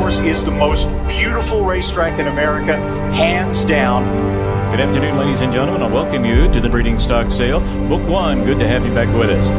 course is the most beautiful racetrack in America, hands down. Good afternoon, ladies and gentlemen. I welcome you to the breeding stock sale. Book one. Good to have you back with us.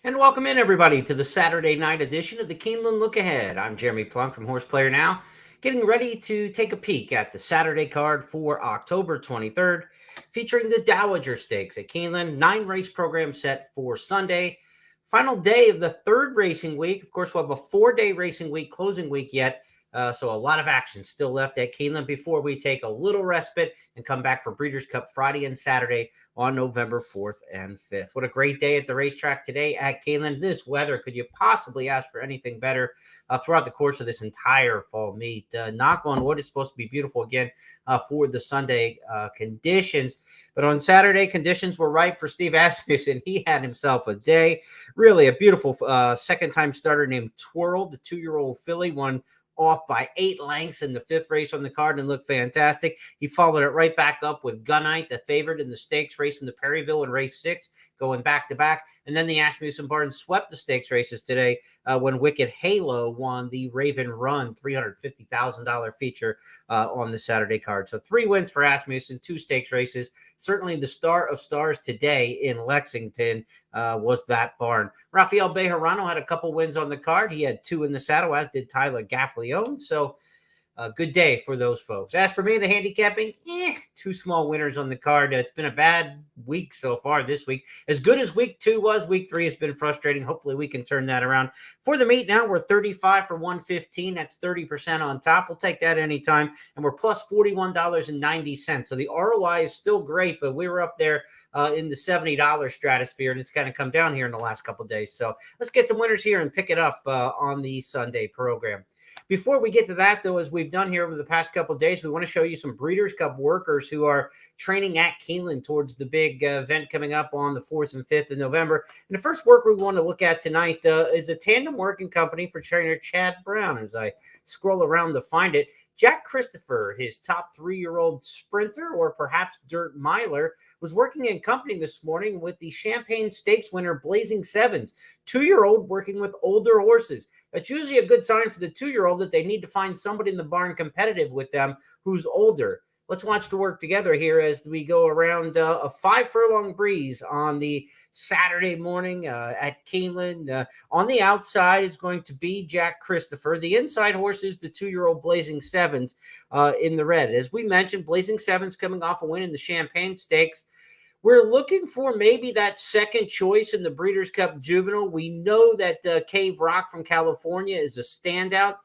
And welcome in, everybody, to the Saturday night edition of the Keeneland Look Ahead. I'm Jeremy Plonk from Horse Player Now, getting ready to take a peek at the Saturday card for October 23rd, featuring the Dowager Stakes at Keeneland. 9-race program set for Sunday. Final day of the third racing week. Of course, we'll have a 4-day racing week, closing week yet. So a lot of action still left at Keeneland before we take a little respite and come back for Breeders' Cup Friday and Saturday on November 4th and 5th. What a great day at the racetrack today at Keeneland. This weather, could you possibly ask for anything better throughout the course of this entire fall meet? Knock on wood, it's supposed to be beautiful again for the Sunday conditions. But on Saturday, conditions were right for Steve Asmussen. He had himself a day. Really a beautiful second-time starter named Twirl, the 2-year-old filly, won off by 8 lengths in the 5th race on the card and looked fantastic. He followed it right back up with Gunite, the favorite in the stakes race in the Perryville in race 6, going back-to-back. And then the Asmussen barn swept the stakes races today when Wicked Halo won the Raven Run $350,000 feature on the Saturday card. So 3 wins for Asmussen, 2 stakes races. Certainly the star of stars today in Lexington was that barn. Rafael Bejarano had a couple wins on the card. He had 2 in the saddle, as did Tyler Gaffalione. So a good day for those folks. As for me, the handicapping, 2 small winners on the card. It's been a bad week so far this week. As good as week 2 was, week 3 has been frustrating. Hopefully we can turn that around. For the meet now, we're 35 for 115. That's 30% on top. We'll take that anytime. And we're plus $41.90. So the ROI is still great, but we were up there in the $70 stratosphere, and it's kind of come down here in the last couple of days. So let's get some winners here and pick it up on the Sunday program. Before we get to that, though, as we've done here over the past couple of days, we want to show you some Breeders' Cup workers who are training at Keeneland towards the big event coming up on the 4th and 5th of November. And the first worker we want to look at tonight is a tandem working company for trainer Chad Brown. As I scroll around to find it, Jack Christopher, his top 3-year-old sprinter, or perhaps dirt miler, was working in company this morning with the Champagne Stakes winner Blazing Sevens, 2-year-old working with older horses. That's usually a good sign for the 2-year-old that they need to find somebody in the barn competitive with them who's older. Let's watch the work together here as we go around a 5-furlong breeze on the Saturday morning at Keeneland. On the outside is going to be Jack Christopher. The inside horse is the 2-year-old Blazing Sevens in the red. As we mentioned, Blazing Sevens coming off a win in the Champagne Stakes. We're looking for maybe that second choice in the Breeders' Cup Juvenile. We know that Cave Rock from California is a standout.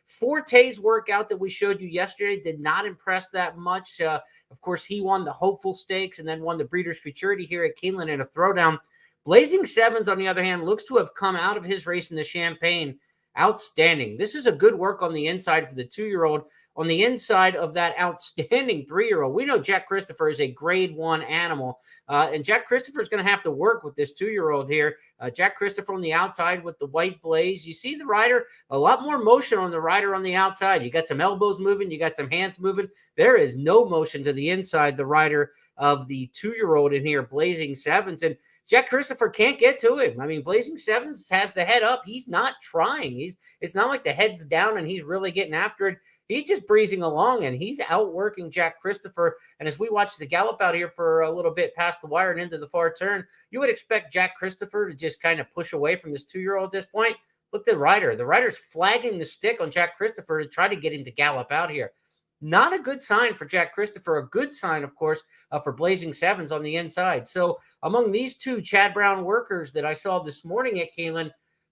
Forte's workout that we showed you yesterday did not impress that much. Of course, he won the Hopeful Stakes and then won the Breeders' Futurity here at Keeneland in a throwdown. Blazing Sevens, on the other hand, looks to have come out of his race in the Champagne outstanding. This is a good work on the inside for the 2-year-old. On the inside of that outstanding 3-year-old, we know Jack Christopher is a grade 1 animal, and Jack Christopher is going to have to work with this 2-year-old here. Jack Christopher on the outside with the white blaze. You see the rider, a lot more motion on the rider on the outside. You got some elbows moving, you got some hands moving. There is no motion to the inside, the rider of the 2-year-old in here, Blazing Sevens, and Jack Christopher can't get to him. I mean, Blazing Sevens has the head up. He's not trying. It's not like the head's down and he's really getting after it. He's just breezing along, and he's outworking Jack Christopher. And as we watch the gallop out here for a little bit past the wire and into the far turn, you would expect Jack Christopher to just kind of push away from this 2-year-old at this point. Look at the rider. The rider's flagging the stick on Jack Christopher to try to get him to gallop out here. Not a good sign for Jack Christopher. A good sign, of course, for Blazing Sevens on the inside. So among these two Chad Brown workers that I saw this morning at Keeneland,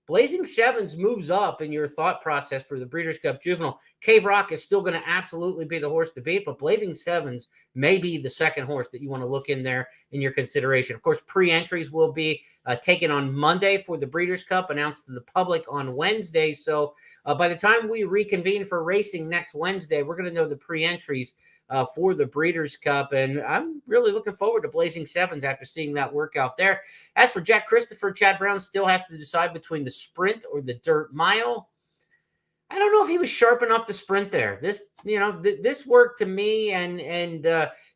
Blazing Sevens moves up in your thought process for the Breeders' Cup Juvenile. Cave Rock is still going to absolutely be the horse to beat, but Blazing Sevens may be the second horse that you want to look in there in your consideration. Of course, pre-entries will be taken on Monday for the Breeders' Cup, announced to the public on Wednesday. So by the time we reconvene for racing next Wednesday, we're going to know the pre-entries for the Breeders' Cup, and I'm really looking forward to Blazing Sevens after seeing that workout there. As for Jack Christopher, Chad Brown still has to decide between the sprint or the dirt mile. I don't know if he was sharp enough to sprint there. This worked to me, and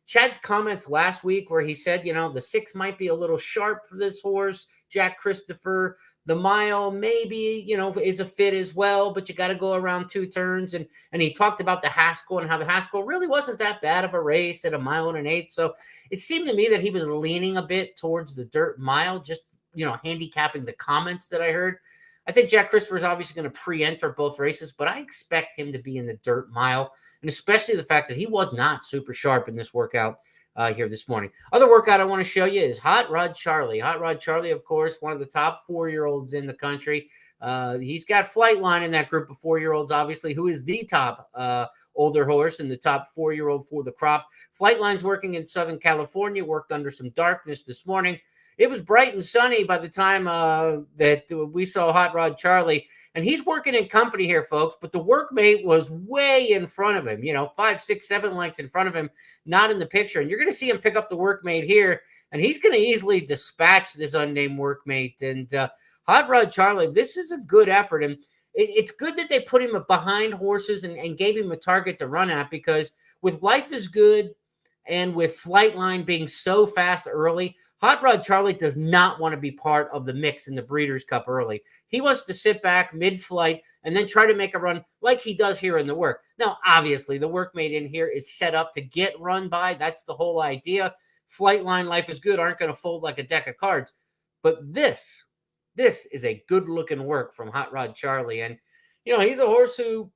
Chad's comments last week where he said, the 6 might be a little sharp for this horse, Jack Christopher. The mile maybe, is a fit as well, but you got to go around 2 turns. And he talked about the Haskell and how the Haskell really wasn't that bad of a race at 1 1/8 miles. So it seemed to me that he was leaning a bit towards the dirt mile, just, handicapping the comments that I heard. I think Jack Christopher is obviously going to pre-enter both races, but I expect him to be in the dirt mile, and especially the fact that he was not super sharp in this workout here this morning. Other workout I want to show you is Hot Rod Charlie. Hot Rod Charlie, of course, one of the top 4-year-olds in the country. He's got Flightline in that group of 4-year-olds, obviously, who is the top older horse and the top 4-year-old for the crop. Flightline's working in Southern California, worked under some darkness this morning. It was bright and sunny by the time that we saw Hot Rod Charlie. And he's working in company here, folks, but the workmate was way in front of him, 5, 6, 7 lengths in front of him, not in the picture. And you're going to see him pick up the workmate here, and he's going to easily dispatch this unnamed workmate. And Hot Rod Charlie, this is a good effort. And it's good that they put him behind horses and gave him a target to run at, because with Life is Good and with Flightline being so fast early, Hot Rod Charlie does not want to be part of the mix in the Breeders' Cup early. He wants to sit back mid-flight and then try to make a run like he does here in the work. Now, obviously, the workmate in here is set up to get run by. That's the whole idea. Flightline, Life is Good aren't going to fold like a deck of cards. But this is a good-looking work from Hot Rod Charlie. And, he's a horse who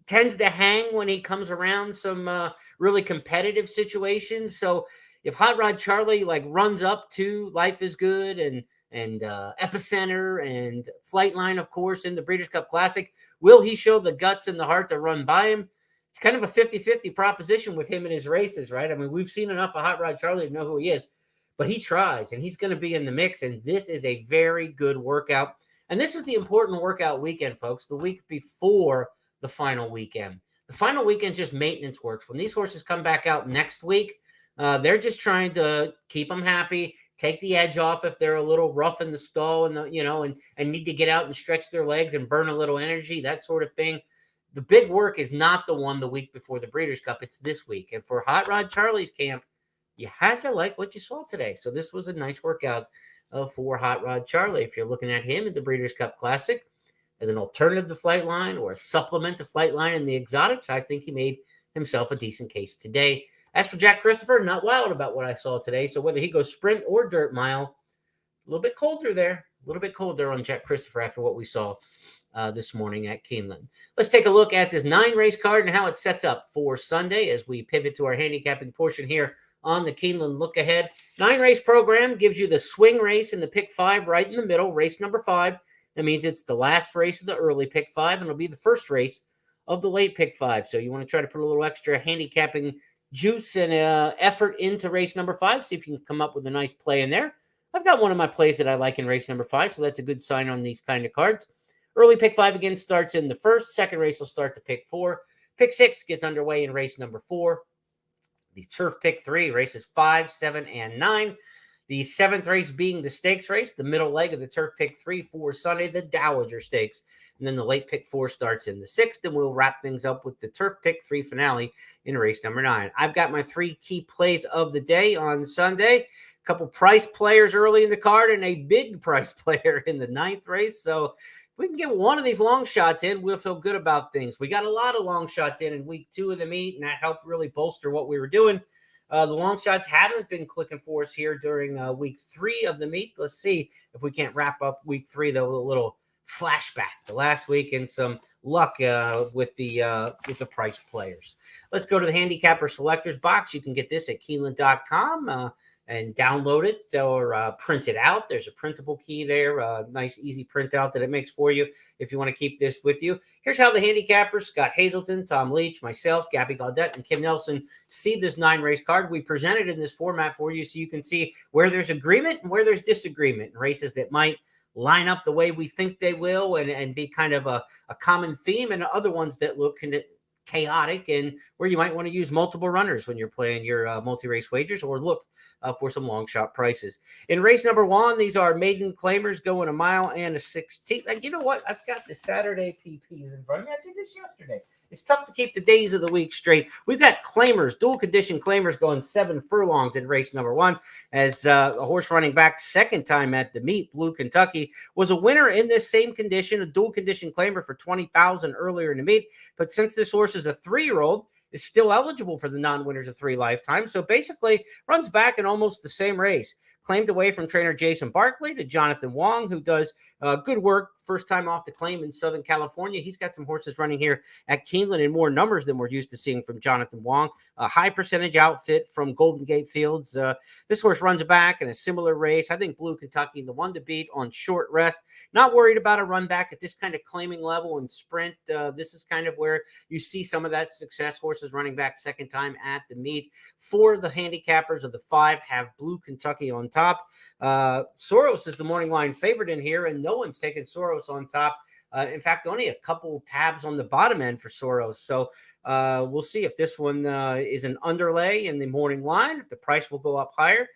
tends to hang when he comes around some really competitive situations. So if Hot Rod Charlie runs up to Life is Good and Epicenter and Flightline, of course, in the Breeders' Cup Classic, will he show the guts and the heart to run by him? It's kind of a 50-50 proposition with him in his races, right? I mean, we've seen enough of Hot Rod Charlie to know who he is, but he tries, and he's going to be in the mix, and this is a very good workout. And this is the important workout weekend, folks, the week before the final weekend. The final weekend just maintenance works. When these horses come back out next week, they're just trying to keep them happy, take the edge off if they're a little rough in the stall and and need to get out and stretch their legs and burn a little energy, that sort of thing. The big work is not the one the week before the Breeders' Cup. It's this week. And for Hot Rod Charlie's camp, you had to like what you saw today. So this was a nice workout for Hot Rod Charlie. If you're looking at him in the Breeders' Cup Classic as an alternative to Flightline or a supplement to Flightline in the exotics, I think he made himself a decent case today. As for Jack Christopher, not wild about what I saw today. So whether he goes sprint or dirt mile, a little bit colder there. A little bit colder on Jack Christopher after what we saw this morning at Keeneland. Let's take a look at this 9-race card and how it sets up for Sunday as we pivot to our handicapping portion here on the Keeneland Look Ahead. 9-race program gives you the swing race in the pick 5 right in the middle, race number 5. That means it's the last race of the early pick 5, and it'll be the first race of the late pick 5. So you want to try to put a little extra handicapping juice and effort into race number 5. See if you can come up with a nice play in there. I've got one of my plays that I like in race number 5, so that's a good sign on these kind of cards. Early pick 5 again starts in the first. Second race will start to pick 4. Pick 6 gets underway in race number 4. The turf pick 3, races 5, 7, and 9. The 7th race being the stakes race, the middle leg of the turf pick 3 for Sunday, the Dowager Stakes. And then the late pick 4 starts in the 6th, and we'll wrap things up with the turf pick 3 finale in race number 9. I've got my 3 key plays of the day on Sunday. A couple price players early in the card and a big price player in the 9th race. So if we can get one of these long shots in, we'll feel good about things. We got a lot of long shots in week 2 of the meet, and that helped really bolster what we were doing. The long shots haven't been clicking for us here during week 3 of the meet. Let's see if we can't wrap up week 3 though with a little flashback to last week and some luck with the price players. Let's go to the handicapper selectors box. You can get this at Keeneland.com. and download it or print it out. There's a printable key there, a nice easy printout that it makes for you if you want to keep this with you. Here's how the handicappers, Scott Hazelton, Tom Leach, myself, Gabby Gaudette, and Kim Nelson, see this 9-race card. We present it in this format for you so you can see where there's agreement and where there's disagreement, and races that might line up the way we think they will and be kind of a common theme, and other ones that look chaotic and where you might want to use multiple runners when you're playing your multi-race wagers, or look for some long shot prices. In race number 1, these are maiden claimers going a mile and a 16th. Like, you know what? I've got the Saturday PPs in front of me. I did this yesterday. It's tough to keep the days of the week straight. We've got claimers, dual condition claimers going 7 furlongs in race number 1 as a horse running back second time at the meet, Blue Kentucky, was a winner in this same condition, a dual condition claimer for $20,000 earlier in the meet. But since this horse is a 3-year-old, is still eligible for the non-winners of 3 lifetimes. So basically runs back in almost the same race. Claimed away from trainer Jason Barkley to Jonathan Wong, who does good work first time off the claim in Southern California. He's got some horses running here at Keeneland in more numbers than we're used to seeing from Jonathan Wong. A high percentage outfit from Golden Gate Fields. This horse runs back in a similar race. I think Blue Kentucky, the one to beat on short rest. Not worried about a run back at this kind of claiming level and sprint. This is kind of where you see some of that success. Horses running back second time at the meet. 4 of the handicappers of the 5 have Blue Kentucky on top. Soros is the morning line favorite in here, and no one's taken Soros on top. In fact, only a couple tabs on the bottom end for Soros. So we'll see if this one is an underlay in the morning line, if the price will go up higher.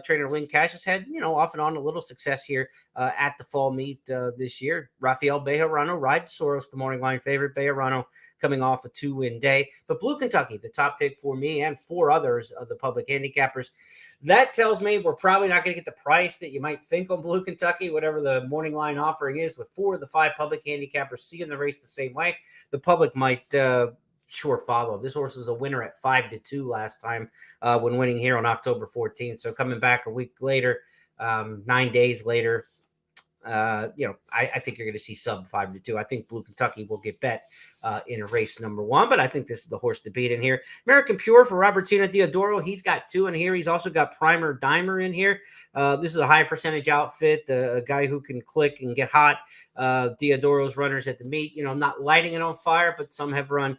Trainer Lynn Cash has had, off and on a little success here at the fall meet this year. Rafael Bejarano rides Soros, the morning line favorite. Bejarano coming off a 2-win day. But Blue Kentucky, the top pick for me and 4 others of the public handicappers. That tells me we're probably not going to get the price that you might think on Blue Kentucky, whatever the morning line offering is, with 4 of the 5 public handicappers seeing the race the same way. The public might sure follow. This horse was a winner at 5-2 last time when winning here on October 14th. So coming back a week later, 9 days later, I think you're going to see sub 5-2. I think Blue Kentucky will get bet in a race number 1, but I think this is the horse to beat in here. American Pure for Robertino Diodoro. He's got 2 in here. He's also got Primer Dimer in here. This is a high percentage outfit, a guy who can click and get hot. Diodoro's runners at the meet, not lighting it on fire, but some have run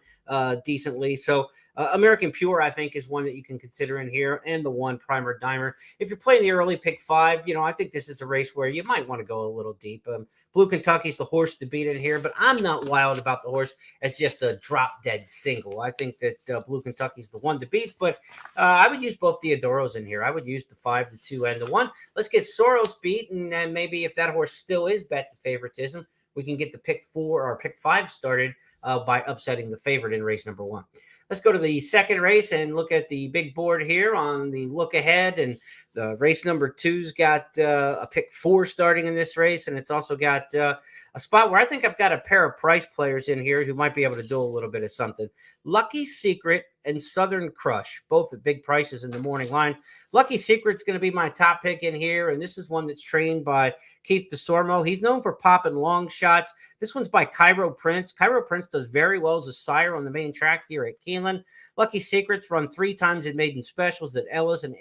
decently. So American Pure, I think, is one that you can consider in here, and the 1 Primer Dimer. If you're playing the early pick 5, I think this is a race where you might want to go a little deep. Blue Kentucky's the horse to beat in here, but I'm not wild about the horse as just a drop dead single. I think that Blue Kentucky's the one to beat, but I would use both Diodoros in here. I would use the 5, the 2, and the 1. Let's get Soros beat, and then maybe if that horse still is bet to favoritism, we can get the pick 4 or pick 5 started by upsetting the favorite in race number 1. Let's go to the second race and look at the big board here on the look ahead. And the race number 2's got a pick 4 starting in this race. And it's also got a spot where I think I've got a pair of price players in here who might be able to do a little bit of something. Lucky Secret and Southern Crush, both at big prices in the morning line. Lucky Secret's going to be my top pick in here, and this is one that's trained by Keith DeSormo. He's known for popping long shots. This one's by Cairo Prince. Cairo Prince does very well as a sire on the main track here at Keeneland. Lucky Secret's run 3 times in maiden specials at Ellis and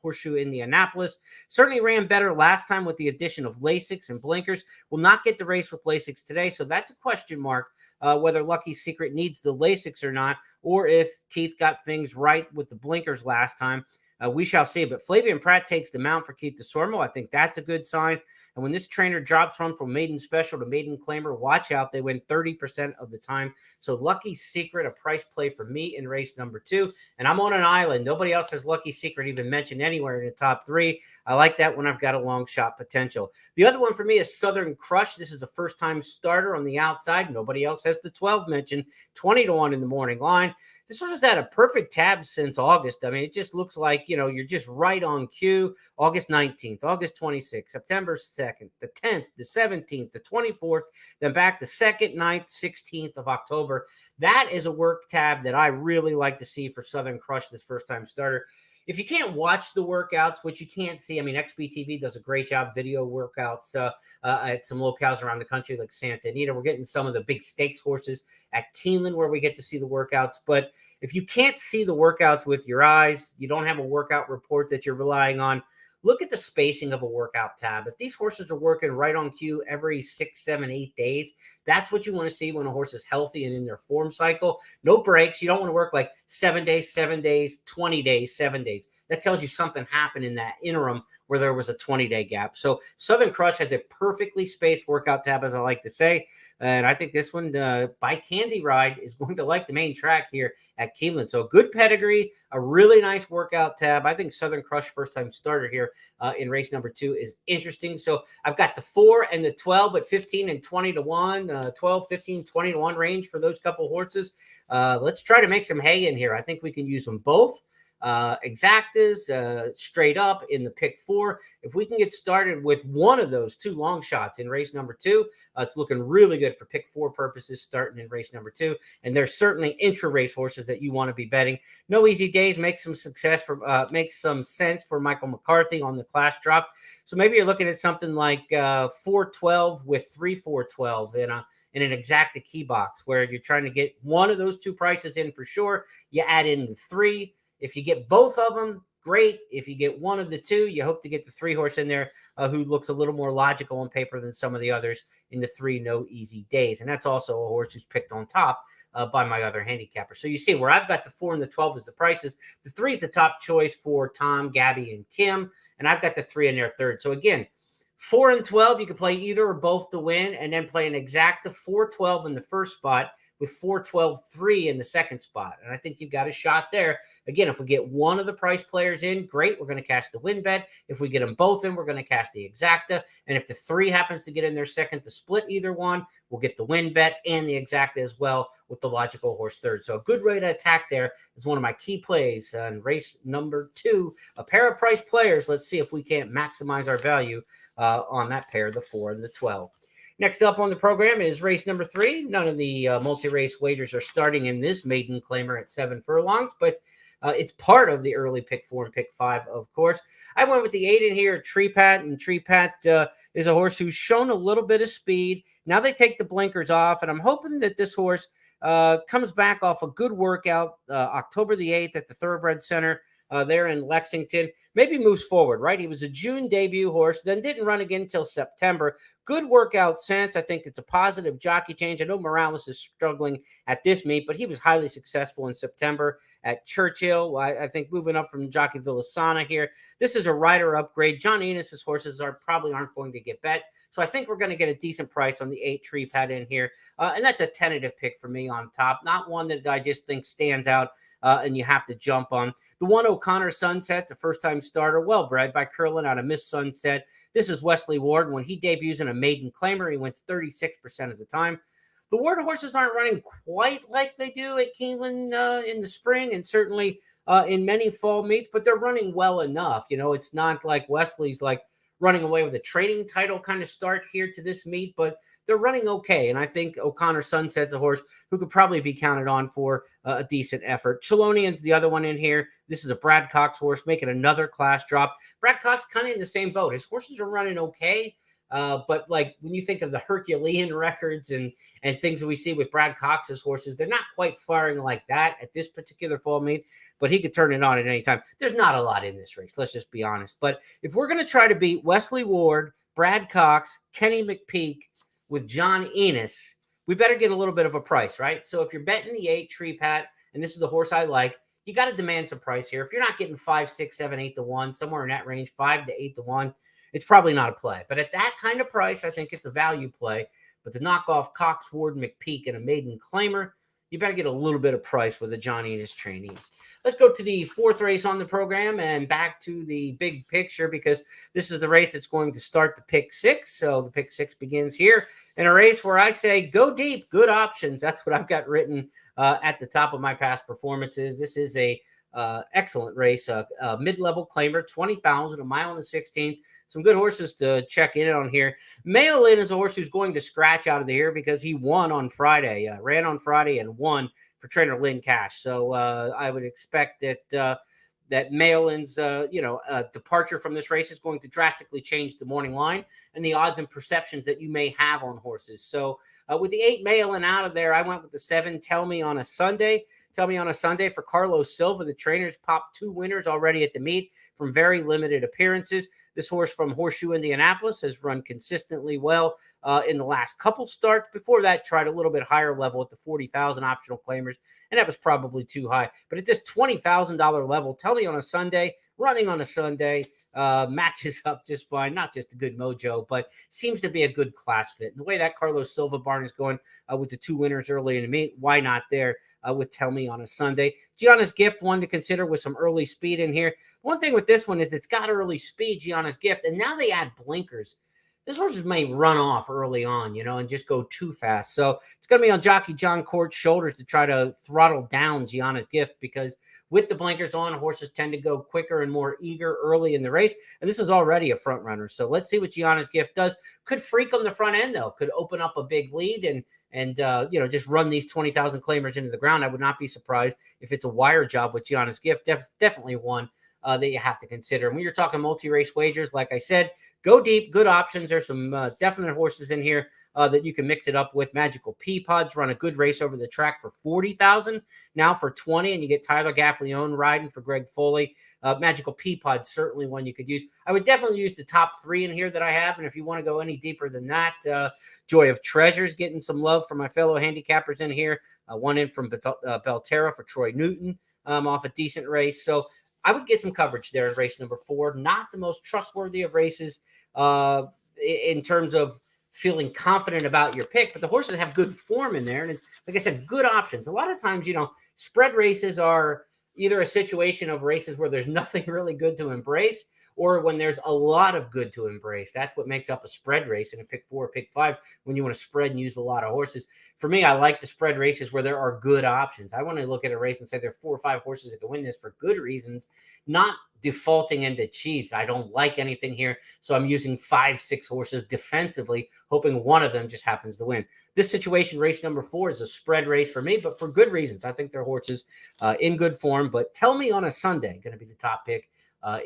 Horseshoe Indianapolis. Certainly ran better last time with the addition of Lasix and blinkers. Will not get the race with Lasix today, so that's a question mark whether Lucky Secret needs the Lasix or not, or if Keith got things right with the blinkers last time. We shall see. But Flavian Pratt takes the mount for Keith DeSormo. I think that's a good sign. And when this trainer drops from maiden special to maiden claimer, watch out. They win 30% of the time. So Lucky Secret, a price play for me in race number 2. And I'm on an island. Nobody else has Lucky Secret even mentioned anywhere in the top 3. I like that when I've got a long shot potential. The other one for me is Southern Crush. This is a first-time starter on the outside. Nobody else has the 12 mentioned. 20-1 in the morning line. This one has had a perfect tab since August. I mean, it just looks like, you're just right on cue. August 19th, August 26th, September 2nd, the 10th, the 17th, the 24th, then back the 2nd, 9th, 16th of October. That is a work tab that I really like to see for Southern Crush, this first-time starter. if you can't watch the workouts, which you can't see, I mean, XBTV does a great job video workouts at some locales around the country like Santa Anita. We're getting some of the big stakes horses at Keeneland where we get to see the workouts. But if you can't see the workouts with your eyes, you don't have a workout report that you're relying on, look at the spacing of a workout tab. If these horses are working right on cue every 6, 7, 8 days, that's what you want to see when a horse is healthy and in their form cycle. No breaks. You don't want to work like 7 days, 7 days, 20 days, 7 days. That tells you something happened in that interim where there was a 20-day gap. So Southern Crush has a perfectly spaced workout tab, as I like to say. And I think this one by Candy Ride is going to like the main track here at Keeneland. So good pedigree, a really nice workout tab. I think Southern Crush, first-time starter here in race number 2, is interesting. So I've got the 4 and the 12 at 15 and 20 to 1, 12, 15, 20 to 1 range for those couple horses. Let's try to make some hay in here. I think we can use them both. Exactas straight up in the pick 4. If we can get started with one of those 2 long shots in race number 2, it's looking really good for pick 4 purposes starting in race number 2. And there's certainly intra-race horses that you want to be betting. No Easy Days makes some sense for Michael McCarthy on the class drop. So maybe you're looking at something like 412 with 3412 in an exacta key box where you're trying to get one of those 2 prices in for sure. You add in the 3. If you get both of them, great. If you get one of the 2, you hope to get the 3 horse in there who looks a little more logical on paper than some of the others in the 3 No Easy Days. And that's also a horse who's picked on top by my other handicapper. So you see where I've got the 4 and the 12 as the prices. The 3 is the top choice for Tom, Gabby, and Kim. And I've got the 3 in their third. So again, 4 and 12, you can play either or both to win, and then play an exacta 4-12 in the first spot with 4-12-3 in the second spot. And I think you've got a shot there. Again, if we get one of the price players in, great. We're going to cash the win bet. If we get them both in, we're going to cash the exacta. And if the 3 happens to get in their second to split either one, we'll get the win bet and the exacta as well with the logical horse third. So a good way to attack there is one of my key plays in race number 2. A pair of price players. Let's see if we can't maximize our value on that pair, the 4 and the 12. Next up on the program is race number 3. None of the multi-race wagers are starting in this maiden claimer at 7 furlongs, but it's part of the early pick 4 and pick 5, of course. I went with the 8 in here, Tree Pat, and Tree Pat is a horse who's shown a little bit of speed. Now they take the blinkers off, and I'm hoping that this horse comes back off a good workout October the 8th at the Thoroughbred Center there in Lexington. Maybe moves forward, right? He was a June debut horse, then didn't run again until September. Good workout since. I think it's a positive jockey change. I know Morales is struggling at this meet, but he was highly successful in September at Churchill. I think moving up from Jockey Villasana here. This is a rider upgrade. John Enos's horses probably aren't going to get bet. So I think we're going to get a decent price on the 8 Tree Pat in here. And that's a tentative pick for me on top. Not one that I just think stands out and you have to jump on. The 1 O'Connor Sunset's a first-time starter, well-bred by Curlin out of Miss Sunset. This is Wesley Ward. When he debuts in a maiden claimer, he wins 36% of the time. The Ward horses aren't running quite like they do at Keeneland in the spring and certainly in many fall meets, but they're running well enough. You know, it's not like Wesley's like running away with a training title kind of start here to this meet, but they're running okay. And I think O'Connor Sunset's a horse who could probably be counted on for a decent effort. Chelonian's the other one in here. This is a Brad Cox horse making another class drop. Brad Cox kind of in the same boat. His horses are running okay. But like when you think of the Herculean records and things that we see with Brad Cox's horses, they're not quite firing like that at this particular fall meet, but he could turn it on at any time. There's not a lot in this race. Let's just be honest. But if we're going to try to beat Wesley Ward, Brad Cox, Kenny McPeak with John Enos, we better get a little bit of a price, right? So if you're betting the 8 Tree Pat, and this is the horse I like, you got to demand some price here. If you're not getting 5, 6, 7, 8 to 1, somewhere in that range, 5 to 8 to 1, it's probably not a play. But at that kind of price, I think it's a value play. But to knock off Cox, Ward, McPeak, and a maiden claimer, you better get a little bit of price with a John Enos trainee. Let's go to the 4th race on the program and back to the big picture because this is the race that's going to start the pick 6. So the pick 6 begins here in a race where I say go deep, good options. That's what I've got written at the top of my past performances. This is a excellent race, mid-level claimer, 20,000, a mile and a 16th. Some good horses to check in on here. Mail In is a horse who's going to scratch out of the here because he won on Friday, ran on Friday and won for trainer Lynn Cash. So I would expect that that Malin's, departure from this race is going to drastically change the morning line and the odds and perceptions that you may have on horses. So with the 8 Malin out of there, I went with the 7 Tell Me on a Sunday. Tell Me on a Sunday for Carlos Silva. The trainers popped 2 winners already at the meet from very limited appearances. This horse from Horseshoe, Indianapolis, has run consistently well in the last couple starts. Before that, tried a little bit higher level at the 40,000 optional claimers, and that was probably too high. But at this $20,000 level, Tell Me on a Sunday, running on a Sunday, matches up just fine. Not just a good mojo, but seems to be a good class fit. And the way that Carlos Silva barn is going with the 2 winners early in the meet, why not there with Tell Me on a Sunday? Gianna's Gift, one to consider with some early speed in here. One thing with this one is it's got early speed, Gianna's Gift, and now they add blinkers. This horse may run off early on, and just go too fast. So it's going to be on jockey John Court's shoulders to try to throttle down Gianna's Gift, because with the blinkers on, horses tend to go quicker and more eager early in the race. And this is already a front runner. So let's see what Gianna's Gift does. Could freak on the front end, though. Could open up a big lead and just run these 20,000 claimers into the ground. I would not be surprised if it's a wire job with Gianna's Gift. Definitely one that you have to consider. And when you're talking multi-race wagers, like I said, go deep, good options. There's some definite horses in here that you can mix it up with. Magical Peapods run a good race over the track for 40,000, now for 20, and you get Tyler Gaffleone riding for Greg Foley. Magical Peapods certainly one you could use. I would definitely use the top 3 in here that I have, and if you want to go any deeper than that, Joy of Treasures getting some love from my fellow handicappers in here. One in from Belterra for Troy Newton off a decent race. So I would get some coverage there in race number 4. Not the most trustworthy of races in terms of feeling confident about your pick, but the horses have good form in there. And it's, like I said, good options. A lot of times, spread races are either a situation of races where there's nothing really good to embrace, or when there's a lot of good to embrace. That's what makes up a spread race in a pick 4 or pick 5, when you want to spread and use a lot of horses. For me, I like the spread races where there are good options. I want to look at a race and say there are 4 or 5 horses that can win this for good reasons, not defaulting into, geez, I don't like anything here, so I'm using 5, 6 horses defensively, hoping one of them just happens to win. This situation, race number 4, is a spread race for me, but for good reasons. I think they're horses in good form, but Tell Me on a Sunday, going to be the top pick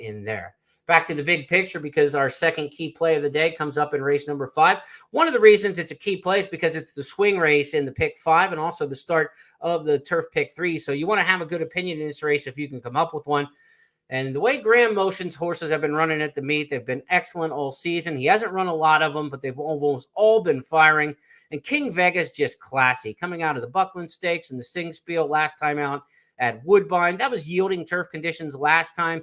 in there. Back to the big picture, because our second key play of the day comes up in race number 5. One of the reasons it's a key play is because it's the swing race in the pick 5 and also the start of the turf pick 3. So you want to have a good opinion in this race if you can come up with one. And the way Graham Motion's horses have been running at the meet, they've been excellent all season. He hasn't run a lot of them, but they've almost all been firing. And King Vega's just classy, coming out of the Buckland Stakes and the Singspiel last time out at Woodbine. That was yielding turf conditions last time.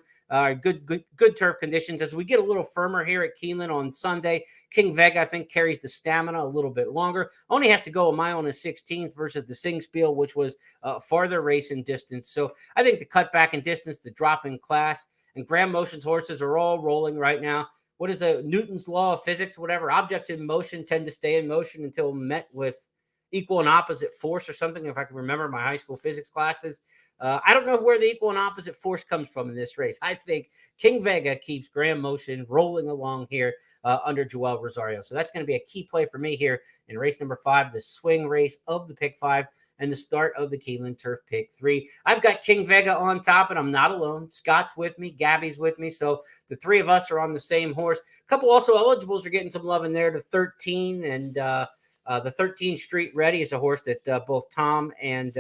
Good turf conditions. As we get a little firmer here at Keeneland on Sunday, King Vega, I think, carries the stamina a little bit longer. Only has to go a mile and a 16th versus the Singspiel, which was a farther race in distance. So I think the cut back in distance, the drop in class, and Graham Motion's horses are all rolling right now. What is the Newton's law of physics? Whatever. Objects in motion tend to stay in motion until met with equal and opposite force or something, if I can remember my high school physics classes. I don't know where the equal and opposite force comes from in this race. I think King Vega keeps Graham Motion rolling along here under Joel Rosario. So that's going to be a key play for me here in race number 5, the swing race of the pick 5 and the start of the Keeneland Turf pick 3. I've got King Vega on top, and I'm not alone. Scott's with me. Gabby's with me. So the 3 of us are on the same horse. A couple also eligibles are getting some love in there. The 13 and the 13 Street Ready is a horse that both Tom and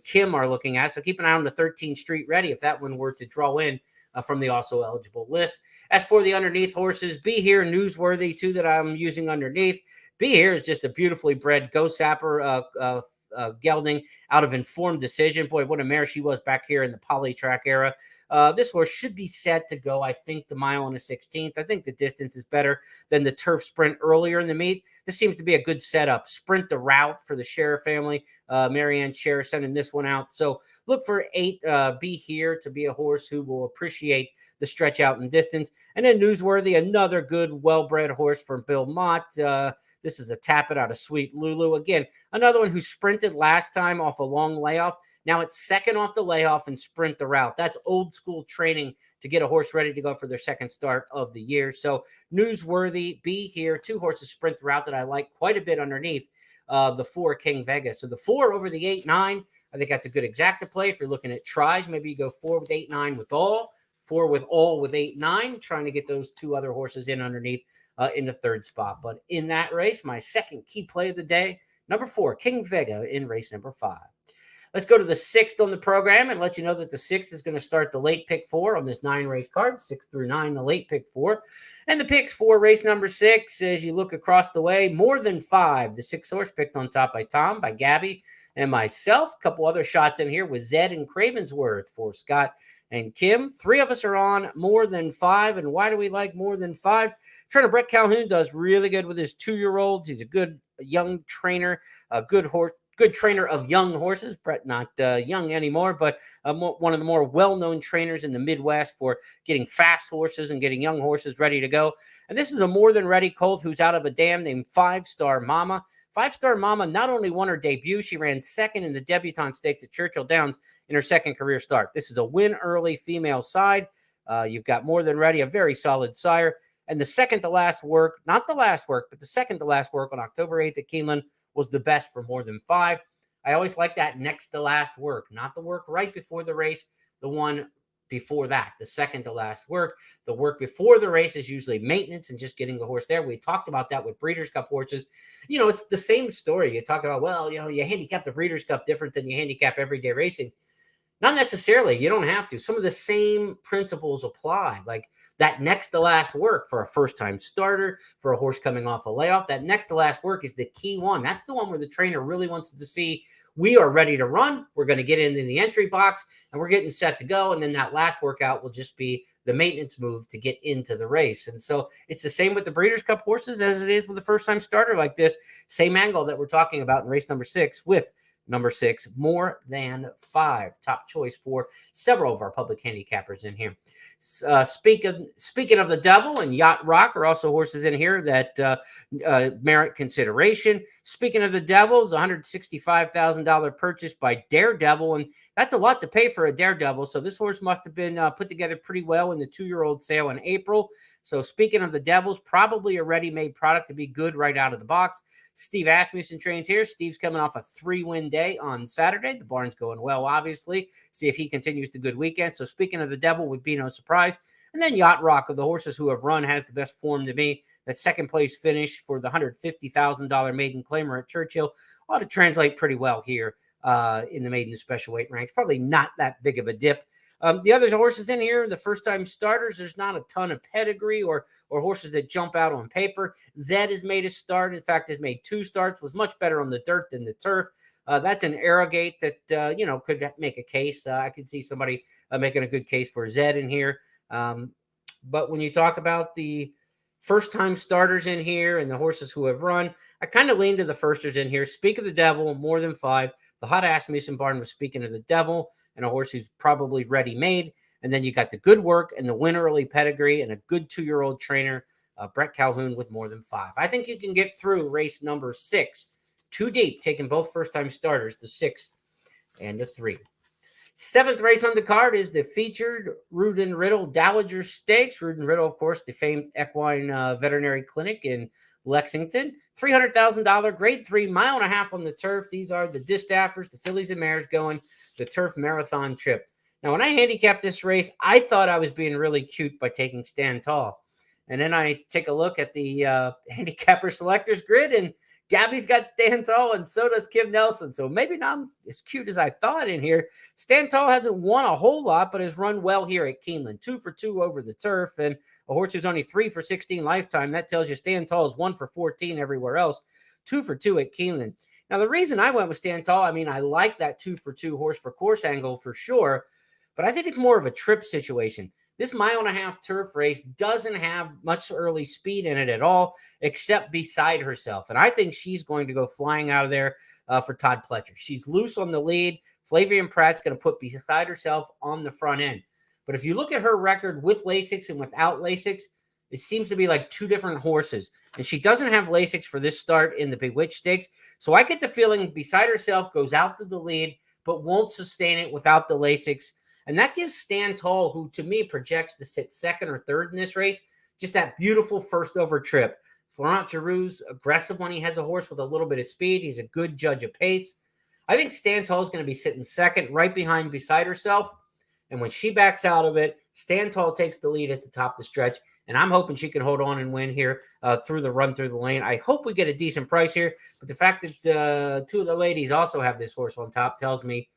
Kim are looking at. So keep an eye on the 13 Street Ready if that one were to draw in from the also eligible list. As for the underneath horses, Be Here, Newsworthy, 2 that I'm using underneath. Be Here is just a beautifully bred Go Sapper gelding out of Informed Decision. Boy, what a mare she was back here in the Polytrack era. This horse should be set to go, I think, the mile and a 16th. I think the distance is better than the turf sprint earlier in the meet. This seems to be a good setup. Sprint the route for the Scherer family. Marianne Scherer sending this one out. So look for 8 Be Here to be a horse who will appreciate the stretch out in distance. And then Newsworthy, another good, well-bred horse from Bill Mott. This is a tap it out of Sweet Lulu. Again, another one who sprinted last time off a long layoff. Now it's second off the layoff and sprint the route. That's old school training to get a horse ready to go for their second start of the year. So Newsworthy, Be Here, 2 horses sprint the route that I like quite a bit underneath the 4 King Vega. So the 4 over the 8, 9, I think that's a good exacta play. If you're looking at tries, maybe you go 4 with 8, 9 with all, 4 with all with 8, 9, trying to get those two other horses in underneath in the third spot. But in that race, my second key play of the day, number 4, King Vega in race number 5. Let's go to the 6th on the program and let you know that the 6th is going to start the late pick 4 on this 9-race card, 6 through 9, the late pick 4. And the picks for race number 6, as you look across the way, More Than 5, the 6th horse picked on top by Tom, by Gabby, and myself. A couple other shots in here with Zed and Cravensworth for Scott and Kim. 3 of us are on More Than 5. And why do we like More Than 5? Trainer Brett Calhoun does really good with his 2-year-olds. He's a good young trainer, a good horse. Good trainer of young horses. Brett not young anymore, but one of the more well-known trainers in the Midwest for getting fast horses and getting young horses ready to go. And this is a more than ready colt who's out of a dam named 5-Star Mama. 5-Star Mama not only won her debut, she ran second in the Debutante Stakes at Churchill Downs in her second career start. This is a win early female side. You've got More Than Ready, a very solid sire. And the second to last work, not the last work, but the second to last work on October 8th at Keeneland was the best for More Than 5. I always like that next to last work, not the work right before the race, the one before that, the second to last work. The work before the race is usually maintenance and just getting the horse there. We talked about that with Breeders' Cup horses. You know, it's the same story. You talk about, well, you know, you handicap the Breeders' Cup different than you handicap everyday racing. Not necessarily. You don't have to. Some of the same principles apply, like that next to last work for a first-time starter, for a horse coming off a layoff. That next to last work is the key one. That's the one where the trainer really wants to see, we are ready to run. We're going to get into the entry box, and we're getting set to go. And then that last workout will just be the maintenance move to get into the race. And so it's the same with the Breeders' Cup horses as it is with a first-time starter like this. Same angle that we're talking about in race number 6 with number 6, More Than 5, top choice for several of our public handicappers in here. Speaking of the Devil and Yacht Rock are also horses in here that merit consideration. Speaking of the Devil, it's a $165,000 purchase by Daredevil, and that's a lot to pay for a Daredevil. So this horse must have been put together pretty well in the 2-year-old sale in April. So speaking of the Devils, probably a ready-made product to be good right out of the box. Steve Asmussen trains here. Steve's coming off a 3-win day on Saturday. The barn's going well, obviously. See if he continues the good weekend. So speaking of the Devil would be no surprise. And then Yacht Rock, of the horses who have run, has the best form to me. That second place finish for the $150,000 maiden claimer at Churchill ought to translate pretty well here in the maiden special weight ranks. Probably not that big of a dip. The other horses in here, the first-time starters, there's not a ton of pedigree or horses that jump out on paper. Zed has made a start. In fact, has made 2 starts, was much better on the dirt than the turf. That's an Arrogate that, could make a case. I could see somebody making a good case for Zed in here. But when you talk about the first-time starters in here and the horses who have run, I kind of lean to the firsters in here. Speak of the Devil, More Than 5. The Hot Asmussen barn was Speaking of the Devil, and a horse who's probably ready-made. And then you got the good work and the win early pedigree and a good 2-year-old trainer, Brett Calhoun, with More Than 5. I think you can get through race number 6 too deep, taking both first-time starters, the 6 and the 3. 7th race on the card is the featured Rudin Riddle Dowager Stakes. Rudin Riddle, of course, the famed equine veterinary clinic in Lexington. $300,000 grade 3, 1.5 miles on the turf. These are the distaffers, the fillies and mares going the turf marathon trip. Now, when I handicapped this race, I thought I was being really cute by taking Stand Tall. And then I take a look at the handicapper selectors grid, and Gabby's got Stand Tall, and so does Kim Nelson. So maybe not as cute as I thought in here. Stand Tall hasn't won a whole lot, but has run well here at Keeneland. 2 for 2 over the turf, and a horse who's only 3 for 16 lifetime. That tells you Stand Tall is 1 for 14 everywhere else. 2 for 2 at Keeneland. Now, the reason I went with Stand Tall, I mean, I like that 2 for 2 horse for course angle for sure, but I think it's more of a trip situation. This 1.5 mile turf race doesn't have much early speed in it at all, except beside herself. And I think she's going to go flying out of there for Todd Pletcher. She's loose on the lead. Flavian Pratt's going to put beside herself on the front end. But if you look at her record with Lasix and without Lasix, it seems to be like 2 different horses. And she doesn't have Lasix for this start in the Bewitched Stakes. So I get the feeling beside herself goes out to the lead, but won't sustain it without the Lasix. And that gives Stand Tall, who to me projects to sit 2nd or 3rd in this race, just that beautiful first over trip. Florent Giroux's aggressive when he has a horse with a little bit of speed. He's a good judge of pace. I think Stand Tall is going to be sitting second, right behind Beside Herself. And when she backs out of it, Stand Tall takes the lead at the top of the stretch. And I'm hoping she can hold on and win here through the run through the lane. I hope we get a decent price here. But the fact that two of the ladies also have this horse on top tells me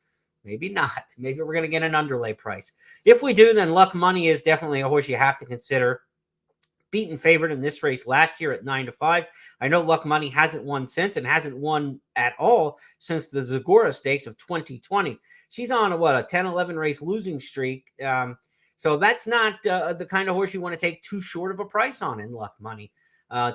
maybe not. Maybe we're going to get an underlay price. If we do, then Luck Money is definitely a horse you have to consider. Beaten favorite in this race last year at 9-5. I know Luck Money hasn't won since and hasn't won at all since the Dowager Stakes of 2020. She's on a 10-11 race losing streak. So that's not the kind of horse you want to take too short of a price on in Luck Money.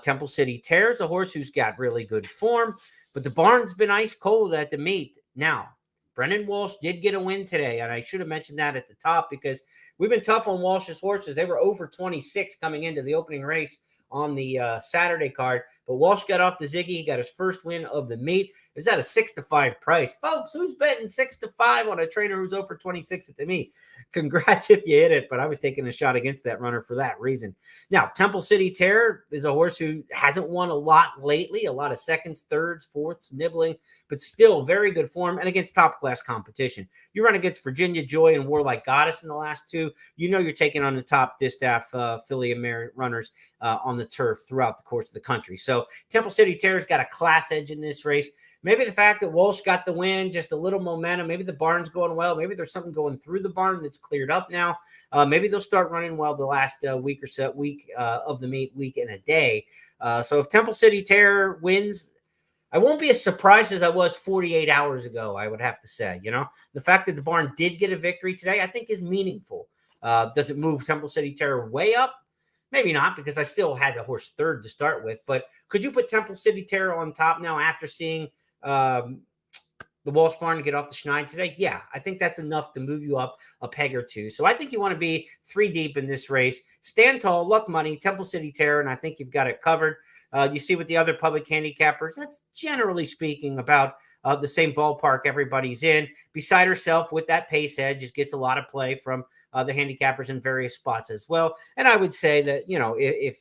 Temple City Terror's a horse who's got really good form, but the barn's been ice cold at the meet. Now, Brennan Walsh did get a win today, and I should have mentioned that at the top because we've been tough on Walsh's horses. They were over 26 coming into the opening race on the Saturday card, but Walsh got off the Ziggy. He got his first win of the meet. It was at a 6-5 price. Folks, who's betting 6-5 on a trainer who's over 26 at the meet? Congrats if you hit it, but I was taking a shot against that runner for that reason. Now, Temple City Terror is a horse who hasn't won a lot lately, a lot of seconds, thirds, fourths, nibbling, but still very good form and against top-class competition. You run against Virginia Joy and Warlike Goddess in the last two, you know you're taking on the top distaff filly runners on the turf throughout the course of the country. So Temple City Terror's got a class edge in this race. Maybe the fact that Walsh got the win, just a little momentum. Maybe the barn's going well. Maybe there's something going through the barn that's cleared up now. Maybe they'll start running well the last week or so, of the meet, week and a day. So if Temple City Terror wins, I won't be as surprised as I was 48 hours ago, I would have to say. You know, the fact that the barn did get a victory today, I think is meaningful. Does it move Temple City Terror way up? Maybe not, because I still had the horse third to start with. But could you put Temple City Terror on top now after seeing the Walsh barn to get off the schneid today? Yeah, I think that's enough to move you up a peg or two. So I think you want to be 3 deep in this race. Stand Tall, Luck Money, Temple City Terror, and I think you've got it covered. You see with the other public handicappers, that's generally speaking about the same ballpark everybody's in. Beside Herself with that pace edge just gets a lot of play from the handicappers in various spots as well. And I would say that, you know, if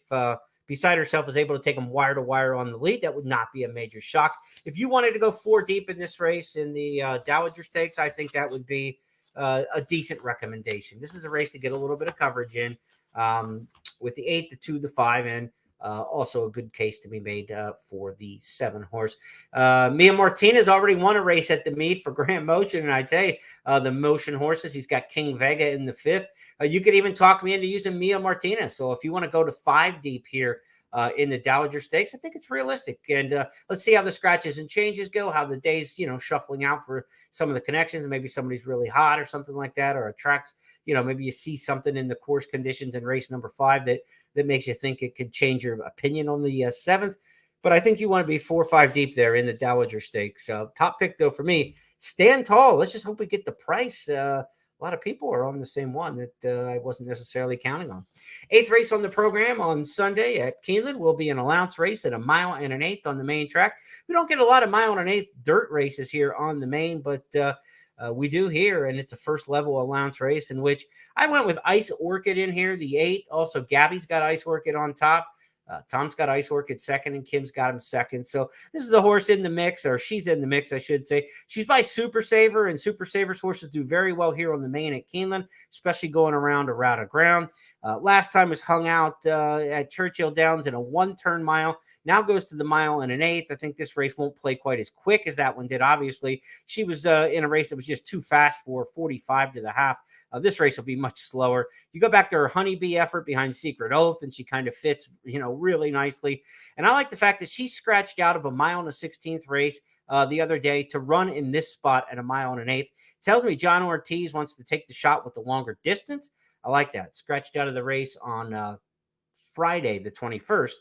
Beside Herself is able to take them wire to wire on the lead, that would not be a major shock. If you wanted to go 4 deep in this race in the Dowager Stakes, I think that would be a decent recommendation. This is a race to get a little bit of coverage in with the 8, the 2, the 5, and also a good case to be made for the 7 horse. Mia Martinez already won a race at the meet for Grand Motion, and I tell you, the Motion horses, he's got King Vega in the 5th. You could even talk me into using Mia Martinez. So if you want to go to 5 deep here in the Dowager Stakes, I think it's realistic. And let's see how the scratches and changes go, how the day's, you know, shuffling out for some of the connections. Maybe somebody's really hot or something like that, or attracts, you know, maybe you see something in the course conditions in race number 5 that makes you think it could change your opinion on the 7th. But I think you want to be 4 or 5 deep there in the Dowager Stakes. Top pick, though, for me, Stand Tall. Let's just hope we get the price. A lot of people are on the same one that I wasn't necessarily counting on. 8th race on the program on Sunday at Keeneland will be an allowance race at 1 mile and 1/8 on the main track. We don't get a lot of 1 mile and 1/8 dirt races here on the main, but we do here, and it's a first level allowance race in which I went with Ice Orchid in here, the 8. Also, Gabby's got Ice Orchid on top. Tom's got Ice Orchid second, and Kim's got him second. So this is the horse in the mix, or she's in the mix, I should say. She's by Super Saver, and Super Saver's horses do very well here on the main at Keeneland, especially going around a route of ground. Last time was hung out at Churchill Downs in a 1-turn mile. Now goes to the 1 mile and 1/8. I think this race won't play quite as quick as that one did. Obviously, she was in a race that was just too fast for 45 to the half. This race will be much slower. You go back to her Honeybee effort behind Secret Oath, and she kind of fits, you know, really nicely. And I like the fact that she scratched out of a 1 mile and 1/16 race the other day to run in this spot at 1 mile and 1/8. Tells me John Ortiz wants to take the shot with the longer distance. I like that. Scratched out of the race on Friday, the 21st,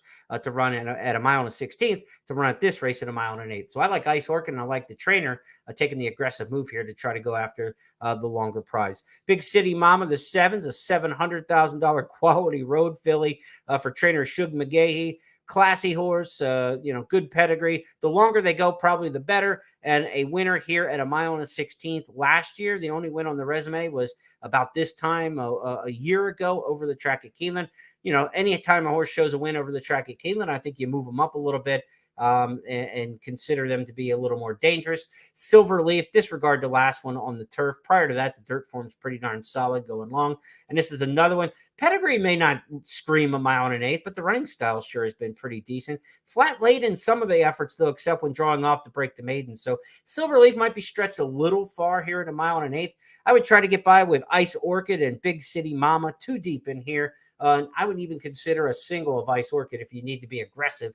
to run at 1 mile and 1/16 to run at this race at 1 mile and 1/8. So I like Ice Orchid, and I like the trainer taking the aggressive move here to try to go after the longer prize. Big City Mama, the 7's a $700,000 quality road filly for trainer Shug McGahee. Classy horse, you know, good pedigree. The longer they go, probably the better. And a winner here at 1 mile and 1/16 last year. The only win on the resume was about this time a year ago over the track at Keeneland. You know, any time a horse shows a win over the track at Keeneland, I think you move them up a little bit. and consider them to be a little more dangerous. Silverleaf, disregard the last one on the turf. Prior to that, the dirt form's pretty darn solid going long. And this is another one. Pedigree may not scream 1 1/8, but the running style sure has been pretty decent. Flat laid in some of the efforts, though, except when drawing off to break the maiden. So Silverleaf might be stretched a little far here at 1 1/8. I would try to get by with Ice Orchid and Big City Mama, too deep in here. I would even consider a single of Ice Orchid if you need to be aggressive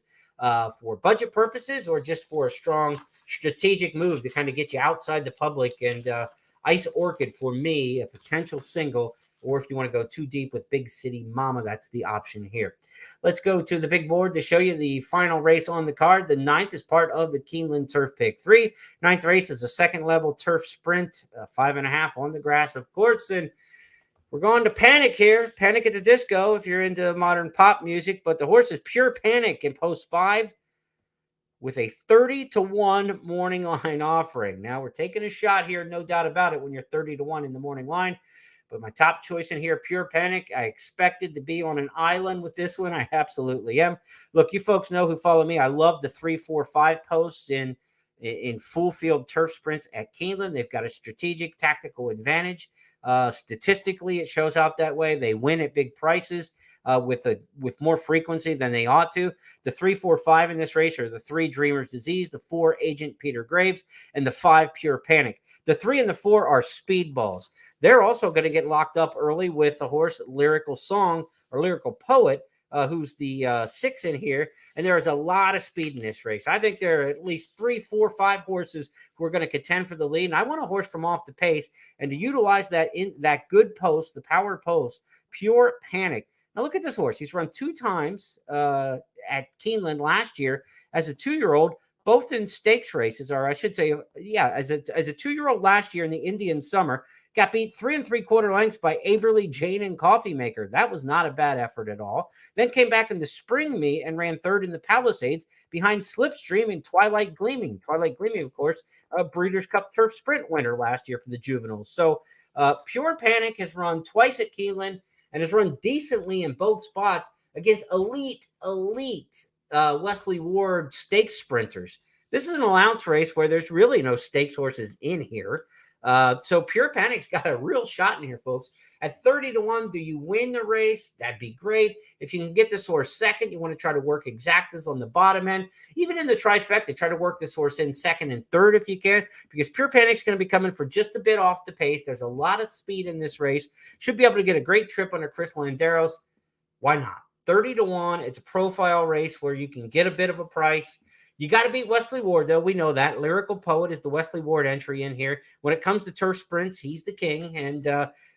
for budget purposes or just for a strong strategic move to kind of get you outside the public. And Ice Orchid, for me, a potential single. Or if you want to go too deep with Big City Mama, that's the option here. Let's go to the big board to show you the final race on the card. The 9th is part of the Keeneland Turf Pick 3. 9th race is a second level turf sprint, 5.5 on the grass, of course. And we're going to Panic here. Panic at the Disco if you're into modern pop music. But the horse is Pure Panic in post 5 with a 30-1 morning line offering. Now we're taking a shot here, no doubt about it, when you're 30-1 in the morning line. But my top choice in here, Pure Panic. I expected to be on an island with this one. I absolutely am. Look, you folks know who follow me. I love the 3, 4, 5 posts in full field turf sprints at Keeneland. They've got a strategic tactical advantage. Statistically, it shows out that way. They win at big prices with more frequency than they ought to. The 3, 4, 5 in this race are the 3 Dreamer's Disease, the 4 Agent Peter Graves, and the 5 Pure Panic. The 3 and the 4 are speedballs. They're also going to get locked up early with the horse Lyrical Song or Lyrical Poet, who's the 6 in here. And there is a lot of speed in this race. I think there are at least 3, 4, 5 horses who are going to contend for the lead. And I want a horse from off the pace and to utilize that in that good post, the power post, Pure Panic. Now look at this horse. He's run 2 times at Keeneland last year as a 2-year-old, both in stakes races, or I should say, as a 2-year-old last year in the Indian Summer, got beat 3 3/4 lengths by Averly, Jane, and Coffee Maker. That was not a bad effort at all. Then came back in the spring meet and ran 3rd in the Palisades behind Slipstream and Twilight Gleaming. Twilight Gleaming, of course, a Breeders' Cup Turf Sprint winner last year for the juveniles. So Pure Panic has run twice at Keeneland and has run decently in both spots against elite Wesley Ward stakes sprinters. This is an allowance race where there's really no stakes horses in here. So Pure Panic's got a real shot in here, folks. At 30-1, do you win the race? That'd be great. If you can get this horse second, you want to try to work exactas on the bottom end. Even in the trifecta, try to work this horse in second and third if you can, because Pure Panic's going to be coming for just a bit off the pace. There's a lot of speed in this race. Should be able to get a great trip under Chris Landeros. Why not? 30-1. It's a profile race where you can get a bit of a price. You got to beat Wesley Ward, though. We know that. Lyrical Poet is the Wesley Ward entry in here. When it comes to turf sprints, he's the king. And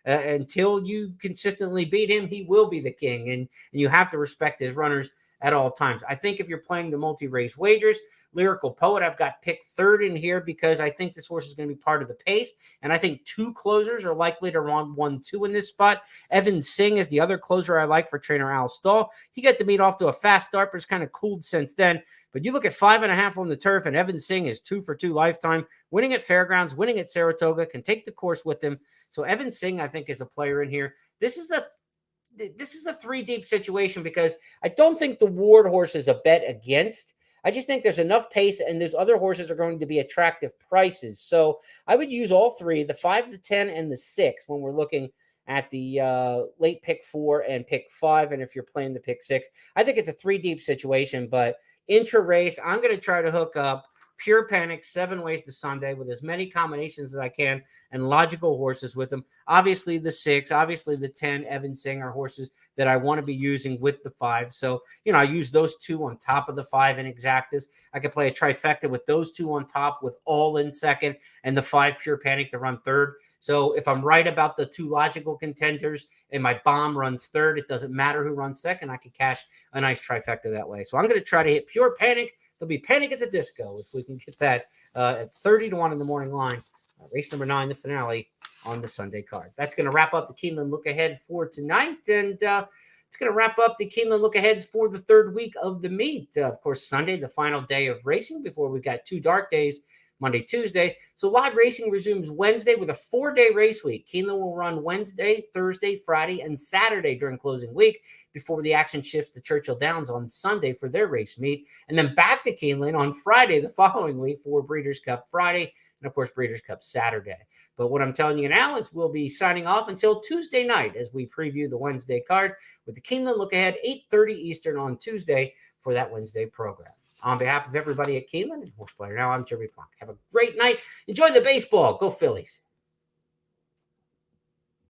until you consistently beat him, he will be the king. And you have to respect his runners at all times. I think if you're playing the multi-race wagers, Lyrical Poet, I've got picked 3rd in here because I think this horse is going to be part of the pace. And I think 2 closers are likely to run 1-2 in this spot. Evan Singh is the other closer I like for trainer Al Stahl. He got to meet off to a fast start, but it's kind of cooled since then. But you look at 5.5 on the turf, and Evan Singh is 2 for 2 lifetime, winning at Fairgrounds, winning at Saratoga, can take the course with him. So Evan Singh, I think, is a player in here. This is a 3-deep situation because I don't think the Ward horse is a bet against. I just think there's enough pace and there's other horses are going to be attractive prices. So I would use all 3, the 5, the 10, and the 6 when we're looking at the late pick 4 and pick 5. And if you're playing the pick 6, I think it's a 3-deep situation, but intra race, I'm going to try to hook up Pure Panic 7 ways to Sunday with as many combinations as I can and logical horses with them. Obviously the 6, obviously the 10, Evan Singh are horses that I want to be using with the 5. So, I use those 2 on top of the 5 in exactas. I could play a trifecta with those 2 on top with all in second and the 5 Pure Panic to run 3rd. So if I'm right about the 2 logical contenders and my bomb runs 3rd, it doesn't matter who runs second. I could cash a nice trifecta that way. So I'm going to try to hit Pure Panic. There'll be Panic at the Disco if we can get that at 30-1 in the morning line. Race number 9, the finale on the Sunday card. That's going to wrap up the Keeneland look ahead for tonight. And it's going to wrap up the Keeneland look aheads for the 3rd week of the meet. Of course, Sunday, the final day of racing before we got 2 dark days, Monday, Tuesday. So live racing resumes Wednesday with a 4-day race week. Keeneland will run Wednesday, Thursday, Friday, and Saturday during closing week before the action shifts to Churchill Downs on Sunday for their race meet, and then back to Keeneland on Friday the following week for Breeders' Cup Friday, and of course Breeders' Cup Saturday. But what I'm telling you now is we'll be signing off until Tuesday night as we preview the Wednesday card with the Keeneland Look Ahead, 8:30 Eastern on Tuesday for that Wednesday program. On behalf of everybody at Keeneland and Horse Player Now, I'm Jeremy Plonk. Have a great night. Enjoy the baseball. Go Phillies.